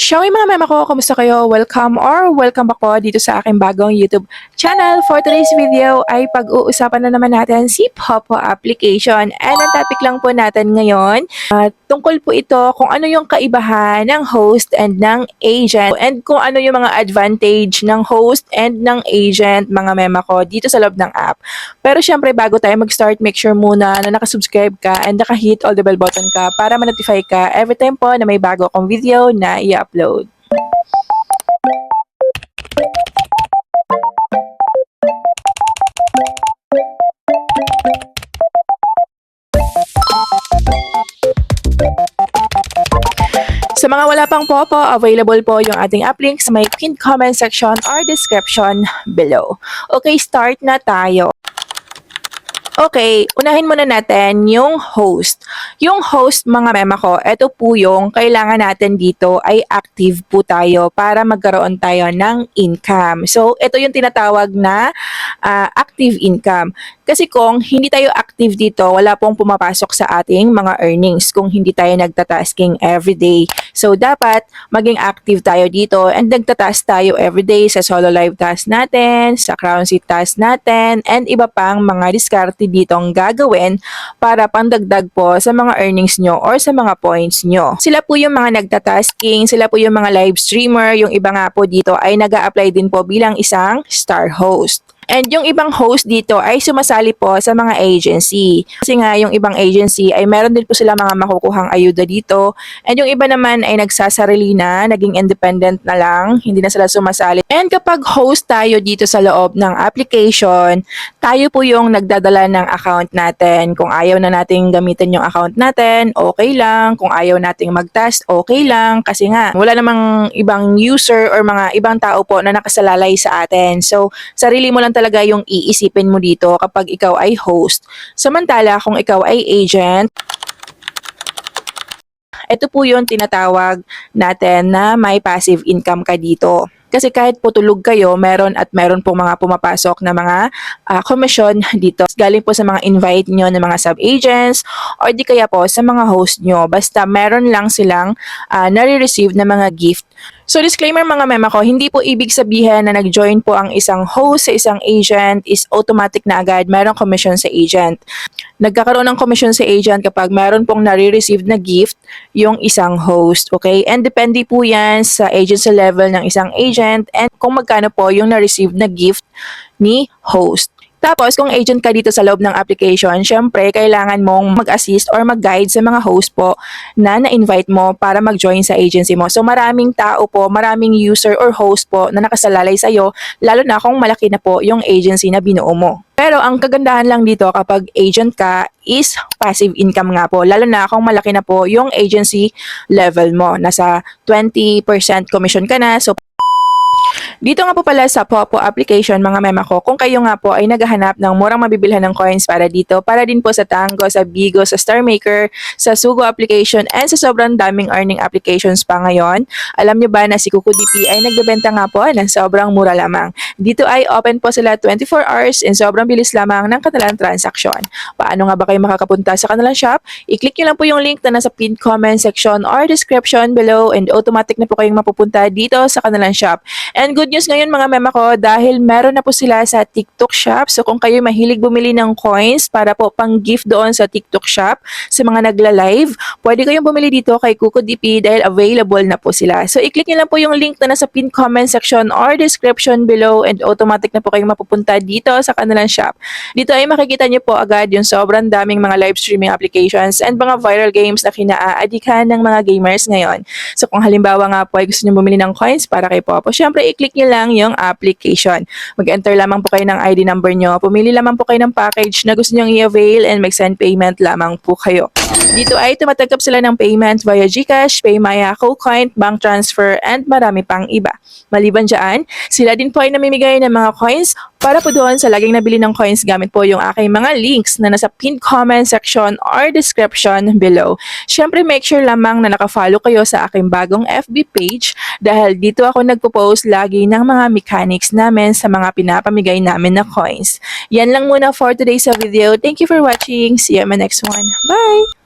Showing mga mema ko, kamusta kayo? Welcome back po dito sa aking bagong YouTube channel. For today's video ay pag-uusapan na naman natin si Popo application. And ang topic lang po natin ngayon, tungkol po ito kung ano yung kaibahan ng host and ng agent and kung ano yung mga advantage ng host and ng agent mga mema ko dito sa loob ng app. Pero syempre bago tayo mag-start, make sure muna na nakasubscribe ka and naka-hit all the bell button ka para ma-notify ka every time po na may bago akong video na i-upload. Sa mga wala pang Popo, available po yung ating app link sa may pinned comment section or description below. Okay, start na tayo. Okay, unahin muna natin yung host. Yung host mga mema ko, ito po yung kailangan natin dito ay active po tayo para magkaroon tayo ng income. So, ito yung tinatawag na active income. Kasi kung hindi tayo active dito, wala pong pumapasok sa ating mga earnings kung hindi tayo nagtatasking everyday. So, dapat maging active tayo dito and nagtatask tayo everyday sa solo live task natin, sa crown seat task natin, and iba pang mga diskarte ditong gagawin para pandagdag po sa mga earnings nyo or sa mga points nyo. Sila po yung mga nagtatasking, sila po yung mga live streamer, yung iba nga po dito ay nag-a-apply din po bilang isang star host. And yung ibang host dito ay sumasali po sa mga agency. Kasi nga yung ibang agency ay meron din po sila mga makukuhang ayuda dito. And yung iba naman ay nagsasarili na, naging independent na lang, hindi na sila sumasali. And kapag host tayo dito sa loob ng application, tayo po yung nagdadala ng account natin. Kung ayaw na nating gamitin yung account natin, okay lang. Kung ayaw nating mag-test, okay lang. Kasi nga, wala namang ibang user or mga ibang tao po na nakasalalay sa atin. So, sarili mo lang talaga yung iisipin mo dito kapag ikaw ay host. Samantala, kung ikaw ay agent, ito po yung tinatawag natin na may passive income ka dito. Kasi kahit po tulog kayo, meron pong mga pumapasok na mga komisyon dito. Galing po sa mga invite nyo ng mga sub-agents or di kaya po sa mga host nyo. Basta meron lang silang nare-receive na mga gift. So disclaimer mga mema ko, hindi po ibig sabihin na nag-join po ang isang host sa isang agent is automatic na agad merong commission sa agent. Nagkakaroon ng commission sa agent kapag meron pong nare-receive na gift yung isang host, okay? And depende po yan sa agency level ng isang agent and kung magkano po yung na-receive na gift ni host. Tapos, kung agent ka dito sa loob ng application, syempre, kailangan mong mag-assist or mag-guide sa mga host po na na-invite mo para mag-join sa agency mo. So, maraming tao po, maraming user or host po na nakasalalay sa'yo, lalo na kung malaki na po yung agency na binuo mo. Pero, ang kagandahan lang dito kapag agent ka is passive income nga po, lalo na kung malaki na po yung agency level mo. Nasa 20% commission ka na, so dito nga po pala sa Popo application mga mema ko, kung kayo nga po ay naghahanap ng murang mabibilhan ng coins para dito, para din po sa Tango, sa Bigo, sa Star Maker, sa Sugo application, and sa sobrang daming earning applications pa ngayon, alam nyo ba na si Kuko DP ay nagbebenta nga po ng sobrang mura lamang. Dito ay open po sila 24 hours and sobrang bilis lamang ng kanilang transaction. Paano nga ba kayo makakapunta sa kanilang shop? I-click nyo lang po yung link na nasa pinned comment section or description below and automatic na po kayong mapupunta dito sa kanilang shop. And good news ngayon mga mema ko dahil meron na po sila sa TikTok shop. So kung kayo mahilig bumili ng coins para po pang gift doon sa TikTok shop sa mga nagla-live, pwede kayong bumili dito kay Kuko DP dahil available na po sila. So i-click nyo lang po yung link na nasa pinned comment section or description below and automatic na po kayong mapupunta dito sa kanilang shop. Dito ay makikita nyo po agad yung sobrang daming mga live streaming applications and mga viral games na kinaaadikan ng mga gamers ngayon. So kung halimbawa nga po ay gusto nyo bumili ng coins para kay Popo, syempre i-click nyo lang yung application. Mag-enter lamang po kayo ng ID number nyo. Pumili lamang po kayo ng package na gusto nyo i-avail and mag-send payment lamang po kayo. Dito ay tumatanggap sila ng payment via GCash, PayMaya, KuCoin, bank transfer, and marami pang iba. Maliban dyan, sila din po ay namimigay ng mga coins para po doon sa laging nabili ng coins gamit po yung aking mga links na nasa pinned comment section or description below. Syempre, make sure lamang na nakafollow kayo sa aking bagong FB page dahil dito ako nagpo-post lagi ng mga mechanics namin sa mga pinapamigay namin na coins. Yan lang muna for today's video. Thank you for watching. See you in my next one. Bye!